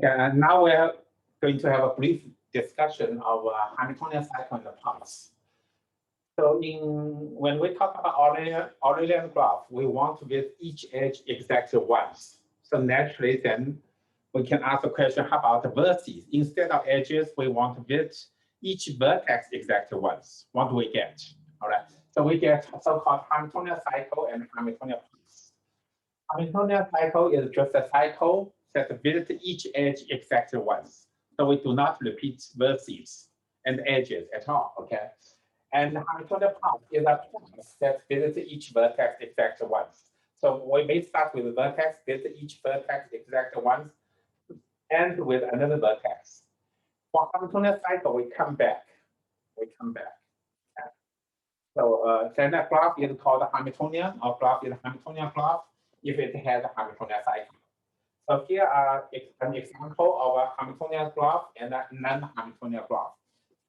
Okay, and now we're going to have a brief discussion of Hamiltonian cycle in the past. So when we talk about Aurelian graph, we want to get each edge exactly once. So naturally, then we can ask the question, how about the vertices? Instead of edges, we want to get each vertex exactly once. What do we get? All right. So we get so-called Hamiltonian cycle and Hamiltonian path. Hamiltonian cycle is just a cycle that visits each edge exactly once. So we do not repeat vertices and edges at all. Okay. And Hamiltonian path is a path that visits each vertex exactly once. So we may start with a vertex, visit each vertex exactly once, and with another vertex. For Hamiltonian cycle, we come back. Okay. So then that graph is called Hamiltonian, or graph is Hamiltonian graph if it has a Hamiltonian cycle. So here are an example of a Hamiltonian graph and a non-Hamiltonian graph.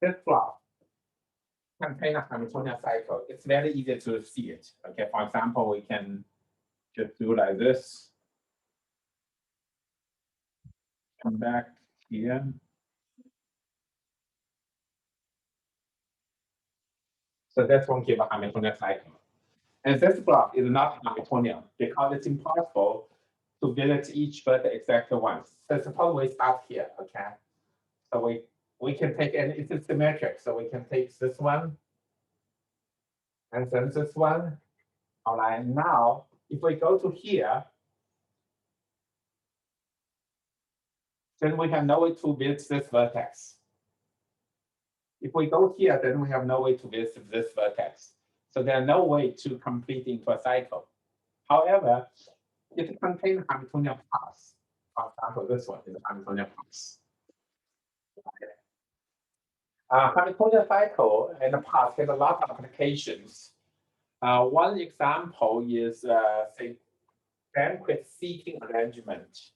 This graph contains a Hamiltonian cycle. It's very easy to see it. Okay, for example, we can just do like this. Come back here. So that's one give a Hamiltonian cycle. And this graph is not Hamiltonian because it's impossible to visit each vertex exactly once. So suppose we start here, okay? So we can take, and it's symmetric, so we can take this one and then this one. All right, now if we go to here, then we have no way to visit this vertex. If we go here, then we have no way to visit this vertex. So there's no way to complete into a cycle. However, it contains Hamiltonian paths. For example, this one is a Hamiltonian path. Hamiltonian cycle and the path has a lot of applications. One example is, say, banquet seating arrangement.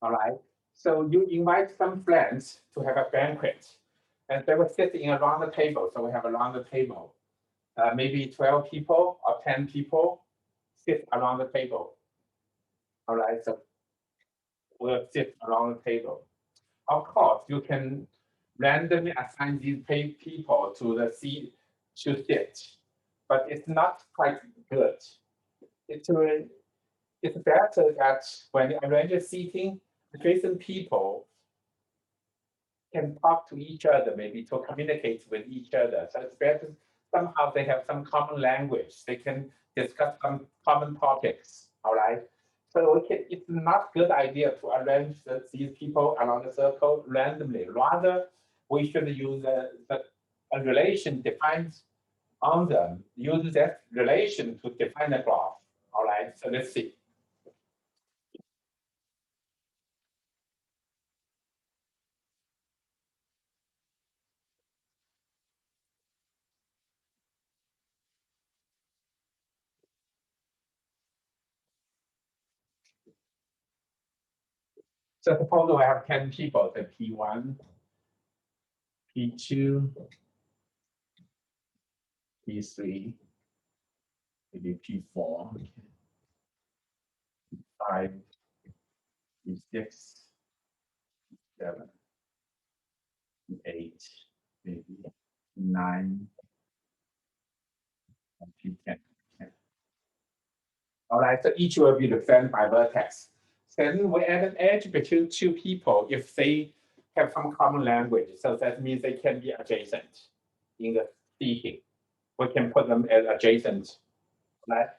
All right. So you invite some friends to have a banquet, and they will sit in a round table. So we have a round table, maybe 12 people or 10 people sit around the table. All right. So we'll sit around the table. Of course, you can randomly assign these people to the seat to sit, but it's not quite good. It's better that when you arrange seating, adjacent people can talk to each other, maybe to communicate with each other. So it's better somehow they have some common language. They can discuss some common topics. All right. So it's not a good idea to arrange these people around the circle randomly. Rather, we should use a relation defined on them. Use that relation to define the graph. All right. So let's see. So suppose I have 10 people, the P1, P2, P3, maybe P4, P5, P6, P7, P8, maybe P9, and P10. All right, so each will be represented by vertex. Then we add an edge between two people if they have some common language. So that means they can be adjacent in the speaking. We can put them as adjacent, right?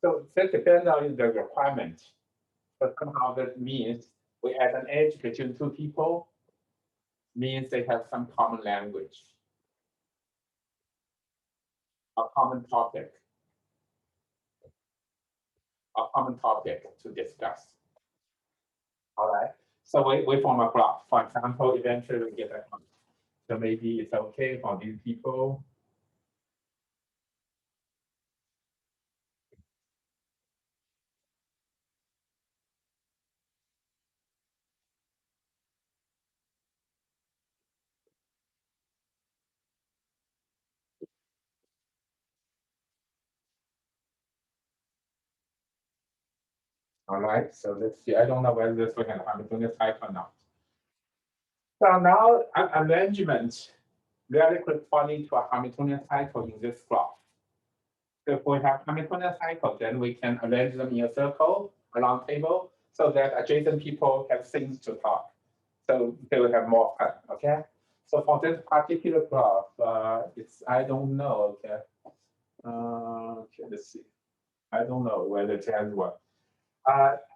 So that depends on the requirement. But somehow that means we add an edge between two people, means they have some common language, a common topic to discuss. All right. So we form a graph. For example, eventually we get a graph. So maybe it's okay for these people. All right, so let's see. I don't know whether this will have Hamiltonian cycle or not. So now an arrangement really corresponding to a Hamiltonian cycle in this graph. So if we have Hamiltonian cycle, then we can arrange them in a circle, a long table, so that adjacent people have things to talk. So they will have more fun, okay? So for this particular graph, I don't know, okay? Okay, let's see. I don't know whether it has one.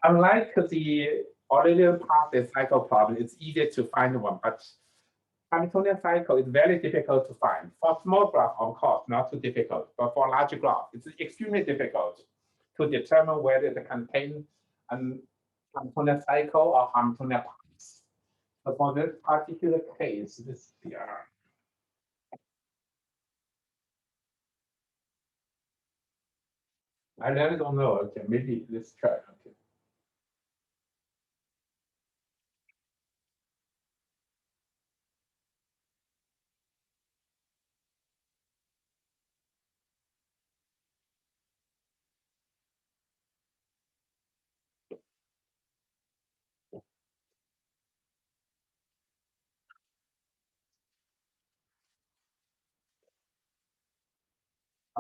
Unlike the Aurelian path cycle problem, it's easier to find one, but Hamiltonian cycle is very difficult to find. For small graph, of course, not too difficult, but for large graph, it's extremely difficult to determine whether it contains a Hamiltonian cycle or Hamiltonian paths. So for this particular case, this here. I really don't know. Okay, maybe let's try. Okay.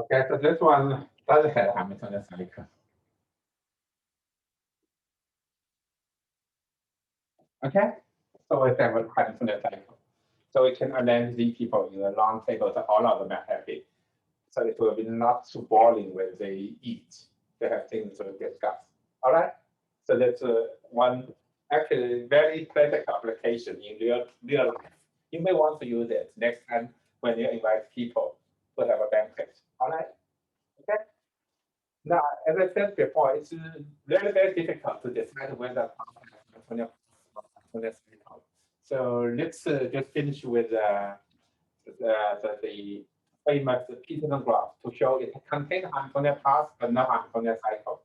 Okay, so this one doesn't have Hamiltonian cycle. Okay, so we have a Hamiltonian cycle. So we can arrange these people in a long table so all of them are happy. So it will be not too boring when they eat. They have things to discuss. All right. So that's one actually very classic application in real life. You may want to use it next time when you invite people to have a banquet. All right. Okay. Now, as I said before, it's very, very difficult to decide whether so let's just finish with the famous Peterson graph to show it contains Hamiltonian path but not Hamiltonian cycle.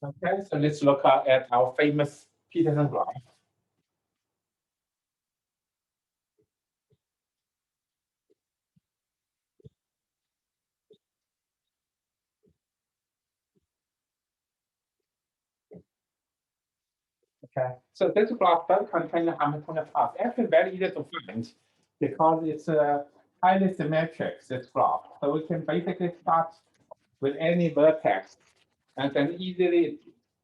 Okay, so let's look at our famous Peterson graph. Okay, so this graph does contain a Hamiltonian path. Actually, very easy to find because it's highly symmetric, this graph. So we can basically start with any vertex and then easily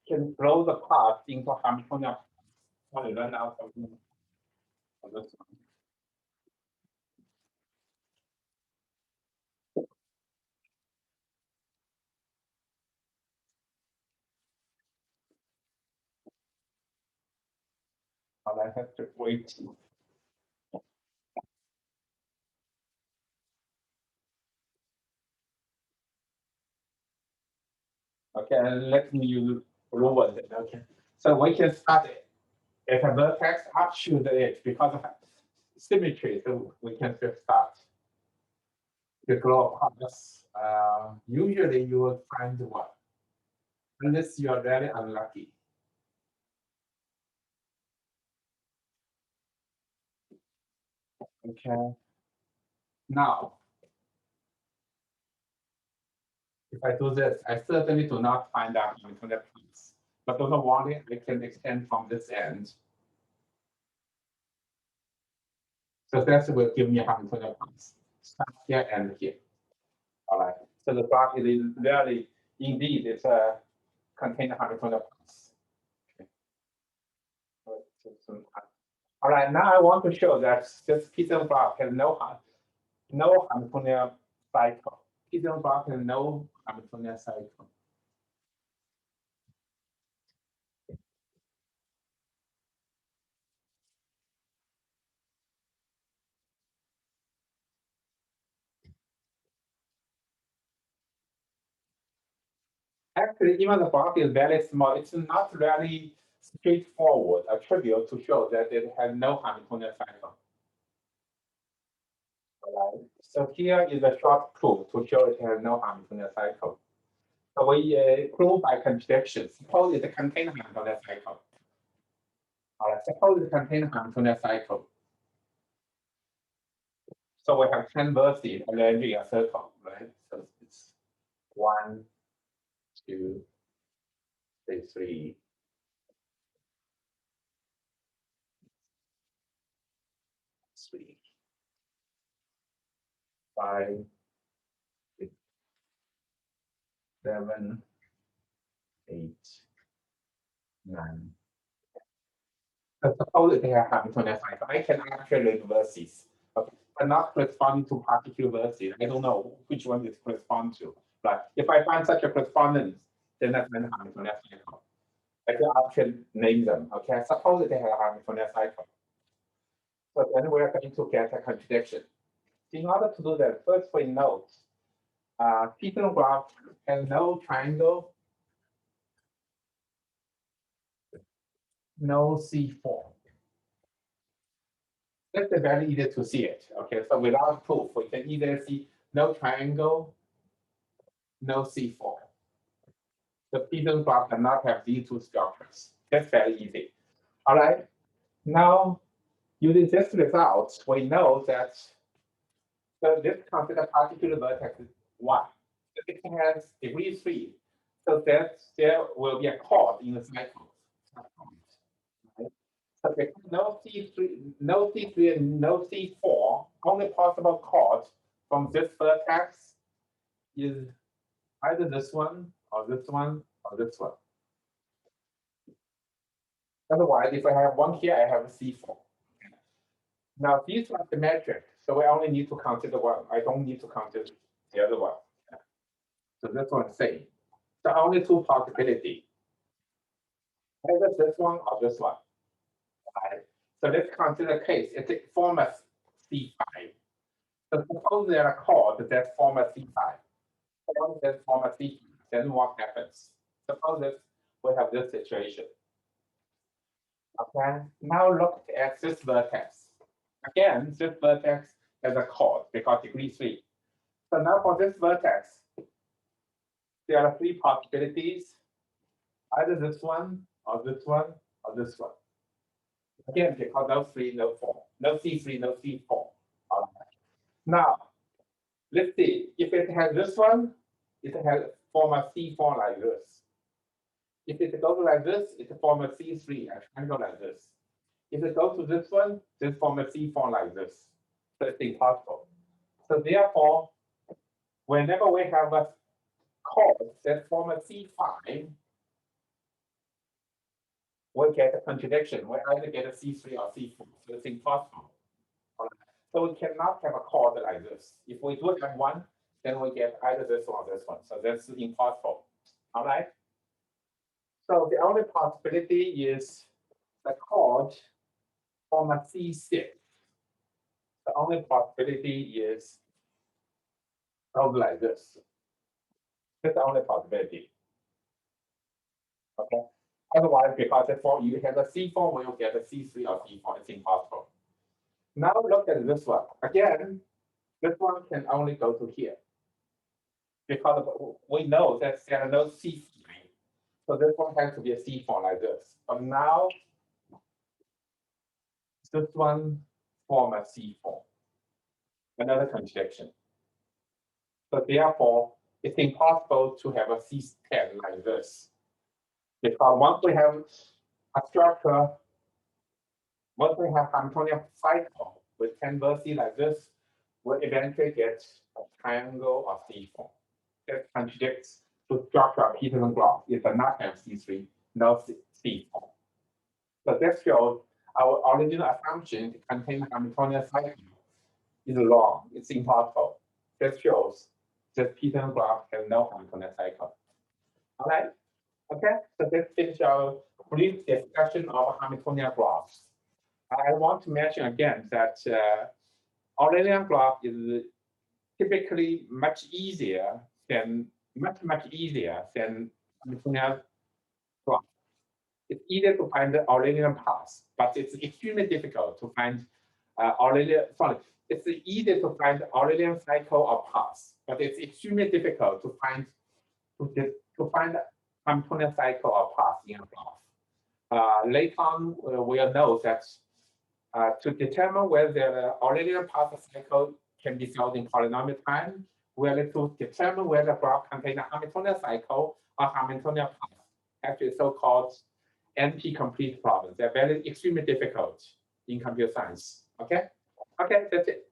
can grow the path into Hamiltonian path. When we run out of this one. I have to wait. Okay, let me use blue one then. Okay, so we can start it. If a vertex upshoot it because of symmetry, so we can just start the grow paths. Usually you will find one, unless you are very unlucky. Okay. Now, if I do this, I certainly do not find out Hamiltonian paths. But don't worry, I can extend from this end. So that will give me Hamiltonian paths. Start here and here. All right. So the graph is really, indeed, it's a contain Hamiltonian paths. Okay. All right. Now I want to show that this Peterson graph has no Hamiltonian cycle. Peterson graph has no Hamiltonian cycle. Actually, even the graph is very small. It's not really straightforward, a trivial to show that it has no Hamiltonian cycle. All right. So here is a short proof to show it has no Hamiltonian cycle. So we prove by contradiction. Suppose it contains Hamiltonian cycle. All right, suppose it contains Hamiltonian cycle. So we have 10 vertices arranging a circle, right? So it's 1, 2, 3, 5, 6, 7, 8, 9. So suppose they have Hamiltonian cycle. I can actually vertices, okay, but not corresponding to particular vertices. I don't know which one it corresponds to. But if I find such a correspondence, then that's an Hamiltonian cycle. I can actually name them. Okay, suppose they have a Hamiltonian cycle. So then we're going to get a contradiction. In order to do that, first we note Python graph has no triangle, no C4. That's very easy to see it. Okay, so without proof, we can either see no triangle, no C4. The Python graph does not have these two structures. That's very easy. All right. Now, using this result, we know that this consider particular vertex 1. It has degree 3. So that there will be a chord in the cycle. So there's no C3, no C3, and no C4. Only possible chord from this vertex is either this one or this one or this one. Otherwise, if I have one here, I have a C4. Now these are symmetric, so we only need to consider one. I don't need to consider the other one. So this one same. So only two possibilities. Either this one or this one. Right? So let's consider a case. It form a C5. So suppose there are chords that form a C5. Suppose that form a C5. Then what happens? Suppose that we have this situation. Okay. Now look at this vertex. Again, this vertex has a chord because degree 3. So now for this vertex, there are three possibilities. Either this one or this one or this one. Again, because no 3, no 4. No C3, no C4. All right. Now, let's see. If it has this one, it has form a C4 like this. If it goes like this, it form a C3, a triangle like this. If it goes to this one, this form a C4 like this. So it's impossible. So therefore, whenever we have a chord that form a C5, we get a contradiction. We either get a C3 or C4. So it's impossible. All right. So we cannot have a chord like this. If we do have one, then we get either this one or this one. So that's impossible. All right. So the only possibility is the chord form a C6. The only possibility is probably like this. That's the only possibility. Okay. Otherwise, because you have a C4, when you get a C3 or C4, it's impossible. Now look at this one. Again, this one can only go to here. Because we know that there are no C3. So this one has to be a C4 like this. But now this one form a C4. Another contradiction. So therefore, it's impossible to have a C10 like this. Because once we have a structure, once we have Hamiltonian cycle with 10 vertices like this, we'll eventually get a triangle of C4. That contradicts the structure of Peterson graph. It does not have C3, no C4. So that shows our original assumption to contain Hamiltonian cycle is wrong. It's impossible. That shows that Peterson graph has no Hamiltonian cycle. All right. Okay. So let's finish our brief discussion of Hamiltonian graphs. I want to mention again that Aurelian graph is typically much easier than Hamiltonian graph. It's easier to find the Aurelian path, but it's extremely difficult to find it's easy to find Aurelian cycle or path, but it's extremely difficult to find Hamiltonian cycle or path in a graph. Later on, we'll know that to determine whether the Aurelian path cycle can be solved in polynomial time, we have to determine whether the graph contains a Hamiltonian cycle or Hamiltonian path. Actually, so-called NP-complete problems. They're very extremely difficult in computer science. Okay, that's it.